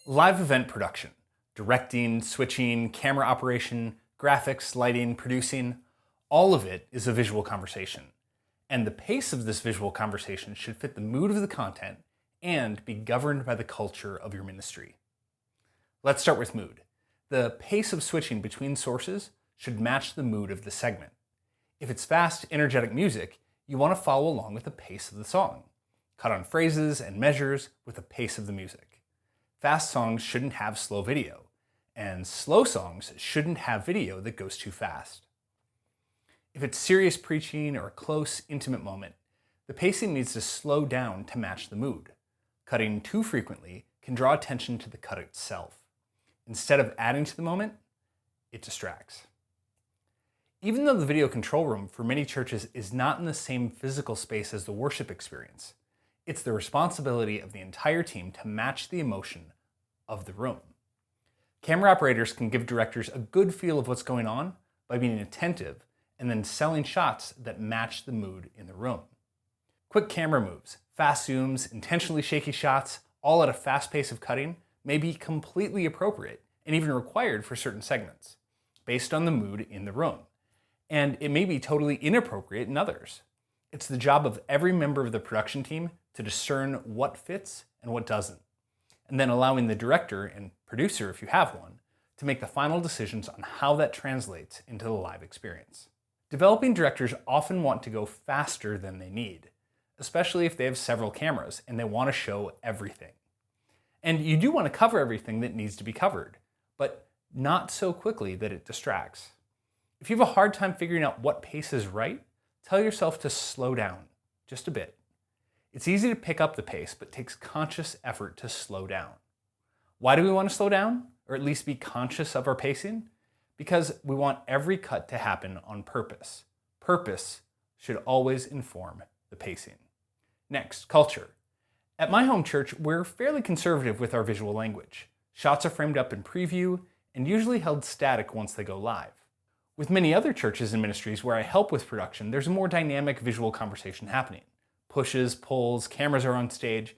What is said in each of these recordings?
Live event production, directing, switching, camera operation, graphics, lighting, producing, all of it is a visual conversation. And the pace of this visual conversation should fit the mood of the content and be governed by the culture of your ministry. Let's start with mood. The pace of switching between sources should match the mood of the segment. If it's fast, energetic music, you want to follow along with the pace of the song. Cut on phrases and measures with the pace of the music. Fast songs shouldn't have slow video, and slow songs shouldn't have video that goes too fast. If it's serious preaching or a close, intimate moment, the pacing needs to slow down to match the mood. Cutting too frequently can draw attention to the cut itself. Instead of adding to the moment, it distracts. Even though the video control room for many churches is not in the same physical space as the worship experience, it's the responsibility of the entire team to match the emotion of the room. Camera operators can give directors a good feel of what's going on by being attentive and then selling shots that match the mood in the room. Quick camera moves, fast zooms, intentionally shaky shots, all at a fast pace of cutting may be completely appropriate and even required for certain segments, based on the mood in the room. And it may be totally inappropriate in others. It's the job of every member of the production team to discern what fits and what doesn't, and then allowing the director and producer, if you have one, to make the final decisions on how that translates into the live experience. Developing directors often want to go faster than they need, especially if they have several cameras and they want to show everything. And you do want to cover everything that needs to be covered, but not so quickly that it distracts. If you have a hard time figuring out what pace is right, tell yourself to slow down just a bit. It's easy to pick up the pace, but takes conscious effort to slow down. Why do we want to slow down, or at least be conscious of our pacing? Because we want every cut to happen on purpose. Purpose should always inform the pacing. Next, culture. At my home church, we're fairly conservative with our visual language. Shots are framed up in preview and usually held static once they go live. With many other churches and ministries where I help with production, there's a more dynamic visual conversation happening. Pushes, pulls, cameras are on stage.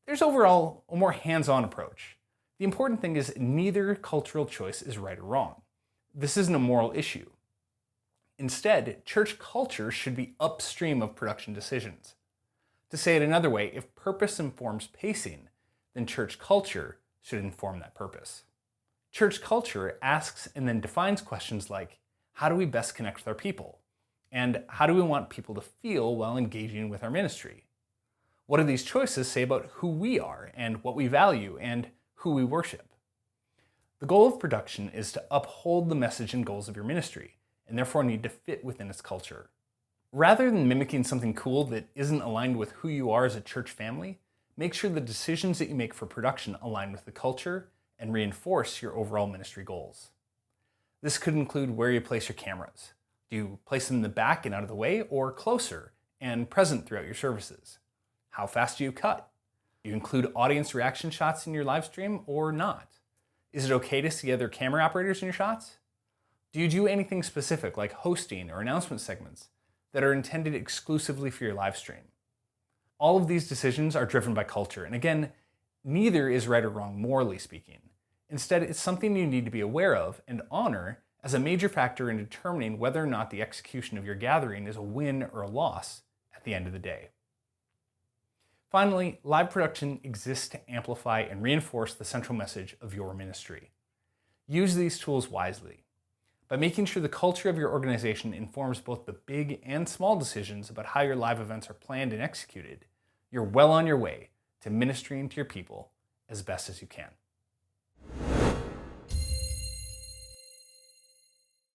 There's overall a more hands-on approach. The important thing is neither cultural choice is right or wrong. This isn't a moral issue. Instead, church culture should be upstream of production decisions. To say it another way, if purpose informs pacing, then church culture should inform that purpose. Church culture asks and then defines questions like, how do we best connect with our people? And how do we want people to feel while engaging with our ministry? What do these choices say about who we are and what we value and who we worship? The goal of production is to uphold the message and goals of your ministry, and therefore need to fit within its culture. Rather than mimicking something cool that isn't aligned with who you are as a church family, make sure the decisions that you make for production align with the culture and reinforce your overall ministry goals. This could include where you place your cameras. Do you place them in the back and out of the way, or closer and present throughout your services? How fast do you cut? Do you include audience reaction shots in your live stream or not? Is it okay to see other camera operators in your shots? Do you do anything specific like hosting or announcement segments that are intended exclusively for your live stream? All of these decisions are driven by culture, and again, neither is right or wrong morally speaking. Instead, it's something you need to be aware of and honor as a major factor in determining whether or not the execution of your gathering is a win or a loss at the end of the day. Finally, live production exists to amplify and reinforce the central message of your ministry. Use these tools wisely. By making sure the culture of your organization informs both the big and small decisions about how your live events are planned and executed, you're well on your way to ministering to your people as best as you can.